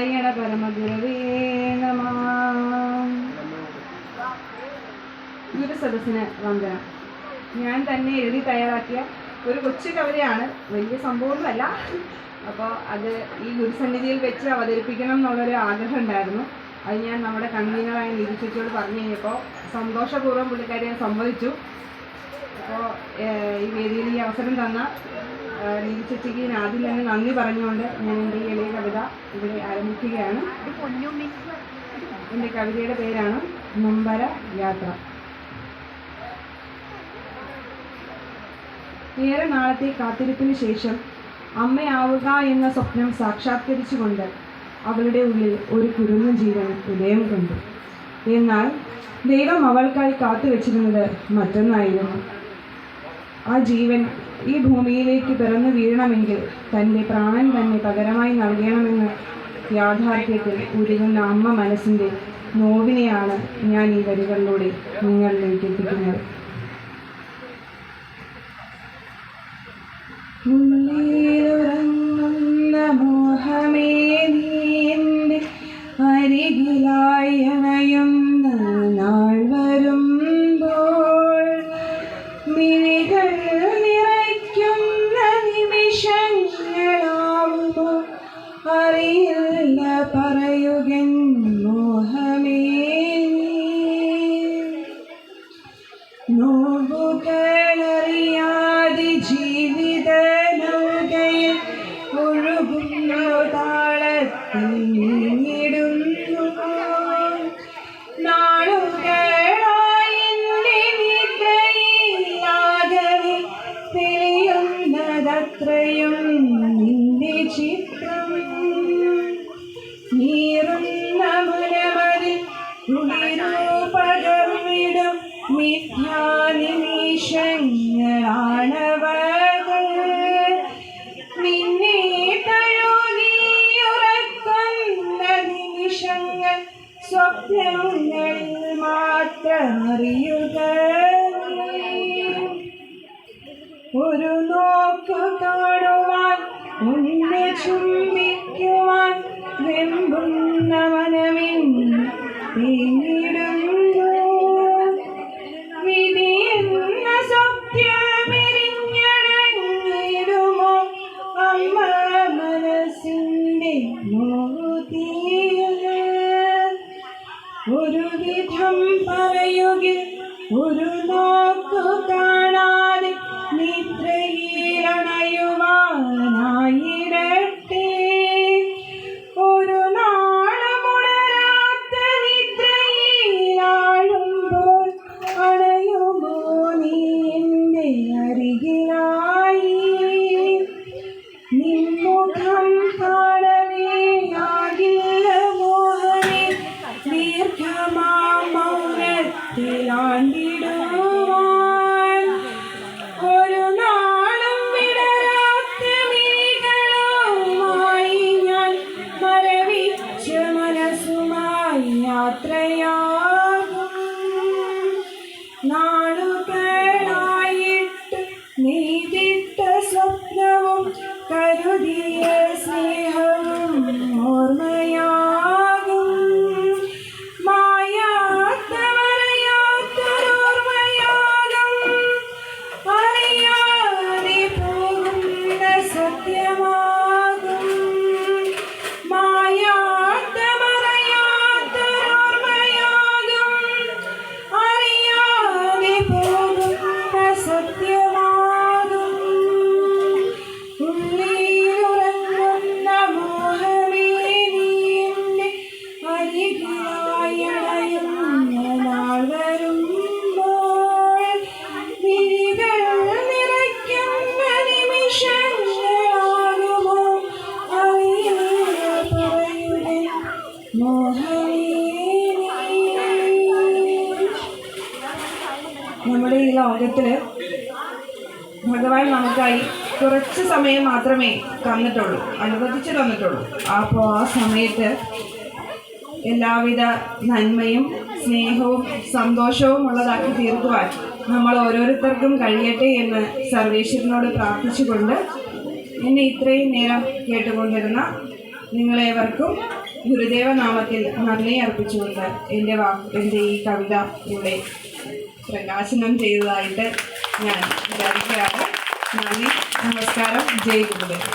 നാരായണ പരമഗുരവേ നമഃ. ഗുരുസദസ്സിന് വന്ദനം. ഞാൻ തന്നെ എഴുതി തയ്യാറാക്കിയ ഒരു കൊച്ചു കവിതയാണ്, വലിയ സംഭവമൊന്നുമല്ല. അപ്പോൾ അത് ഈ ഗുരുസന്നിധിയിൽ വെച്ച് അവതരിപ്പിക്കണം എന്നുള്ളൊരു ആഗ്രഹം ഉണ്ടായിരുന്നു. അത് ഞാൻ നമ്മുടെ കൺവീനറായ നിധി ചേച്ചിയോട് പറഞ്ഞു കഴിഞ്ഞപ്പോൾ സന്തോഷപൂർവ്വം പുള്ളിക്കാരി സമ്മതിച്ചു. അപ്പോൾ ഈ വേദിയിൽ ഈ അവസരം തന്ന നിധി ചേച്ചിക്ക് ഞാൻ ആദ്യം തന്നെ നന്ദി പറഞ്ഞുകൊണ്ട് ഞാൻ എൻ്റെ ഈ എളിയ കവിത ഇവിടെ ആരംഭിക്കുകയാണ്. എൻ്റെ കവിതയുടെ പേരാണ് നൊമ്പര യാത്ര. ഏറെ നാളത്തെ കാത്തിരിപ്പിന് ശേഷം അമ്മയാവുക എന്ന സ്വപ്നം സാക്ഷാത്കരിച്ചുകൊണ്ട് അവളുടെ ഉള്ളിൽ ഒരു കുരുന്നു ജീവൻ ഉദയം കണ്ടു. എന്നാൽ ദൈവം അവൾക്കായി കാത്തുവെച്ചിരുന്നത് മറ്റൊന്നായിരുന്നു. ആ ജീവൻ ഈ ഭൂമിയിലേക്ക് പിറന്നു വീഴണമെങ്കിൽ തൻ്റെ പ്രാണൻ തന്നെ പകരമായി നൽകണമെന്ന് യാഥാർത്ഥ്യത്തിൽ ഉരുകുന്ന അമ്മ മനസ്സിൻ്റെ നോവിനെയാണ് ഞാൻ ഈ വരികളിലൂടെ നിങ്ങളിലേക്ക് എത്തിക്കുന്നത്. ഉള്ളിലുറങ്ങുന്ന മോഹമേ നീന്റെ അരികിലായി അണയുന്ന നാൾ വരുമ്പോൾ മിഴികൾ നിറയ്ക്കുന്ന നിമിഷങ്ങളാവുമോ അറിയില്ല പറയുകൻ മോഹമേ നോവുകളറിയാതെ ജീവിത നൗകയിൽ ഒഴുകുന്നു താളത്തിൽ നീങ്ങിടുന്നു നാളുകളായി എൻ്റെ നിദ്രയിലാകവെ തെളിയുന്നതത്രയും നിന്റെ ചിത്രം നീറുന്ന മനമതിൽ കുളിരു പകർന്നിടും മിഥ്യാനിമിഷങ്ങളാണവകൾ നിന്നെ തഴുകിയുറക്കുന്ന നിമിഷങ്ങൾ സ്വപ്നങ്ങളിൽ മാത്രമറിയുക. ഒരു നോക്കു കാണുവാൻ ഒന്ന് ചുംബിക്കുവാൻ വെമ്പുന്ന മനമിൻ തേങ്ങിടുന്നു വിധിയെന്ന സ്വപ്നമെരിഞ്ഞടങ്ങിടുമോ അമ്മ മനസ്സിൻ്റെ മോതിയിൽ ഒരു വിധം പറയുകിൽ ഒരു നോക്കു കാണാതെ നിദ്രയിലണയുവാനായിടട്ടെ ഒരു നാളമുണരാത്ത നിദ്രയിലാഴുമ്പോൾ അണയുമോ നീ എൻ്റെ അരികിലായി നിൻമുഖം കാണവേ മോഹമേ ദീർഘമാ മൗനത്തിലാണ്ടിടുവാൻ ഒരു നാളും വിടരാത്ത മിഴികളുമായി ഞാൻ മരവിച്ച മനസ്സുമായി യാത്രയാകും നാളുകളായിട്ട് നീതിട്ട സ്വപ്നവും കരുതിയ സ്നേഹവും ഓർമ്മയാകും മായാത്ത മറയാത്തൊരോർമ്മയാകും അറിയാതെ പോകുന്ന സത്യമാകും മായാത്ത മറയാത്തൊരോർമ്മയാകും അറിയാതെ പോകുന്ന സത്യമാകും ഉള്ളിലുറങ്ങുന്ന മോഹമേ നീന്റെ അരികിലായി അണയുന്ന നാൾ വരുമ്പോൾ വിഴികൾ നിറയ്ക്കുന്ന നിമിഷങ്ങളാകുമോ അറിയില്ല പറയുക മോഹമേ. നമ്മുടെ ഈ ലോകത്തിൽ ഭഗവാൻ നമുക്കായി കുറച്ച് സമയം മാത്രമേ തന്നിട്ടുള്ളൂ, അനുവദിച്ചു തന്നിട്ടുള്ളൂ. അപ്പോൾ ആ സമയത്ത് എല്ലാവിധ നന്മയും സ്നേഹവും സന്തോഷവും ഉള്ളതാക്കി തീർക്കുവാൻ നമ്മൾ ഓരോരുത്തർക്കും കഴിയട്ടെ എന്ന് സർവേശ്വരനോട് പ്രാർത്ഥിച്ചുകൊണ്ട് എന്നെ ഇത്രയും നേരം കേട്ടുകൊണ്ടിരുന്ന നിങ്ങളേവർക്കും ഗുരുദേവ നാമത്തിൽ നന്ദി അർപ്പിച്ചുകൊണ്ട് എൻ്റെ ഈ കവിത ഇവിടെ പ്രകാശനം ചെയ്തതായിട്ട് ഞാൻ വിചാരിക്കുകയാണ്. നന്ദി, നമസ്കാരം, ജയ് ഗുരുദേവ്.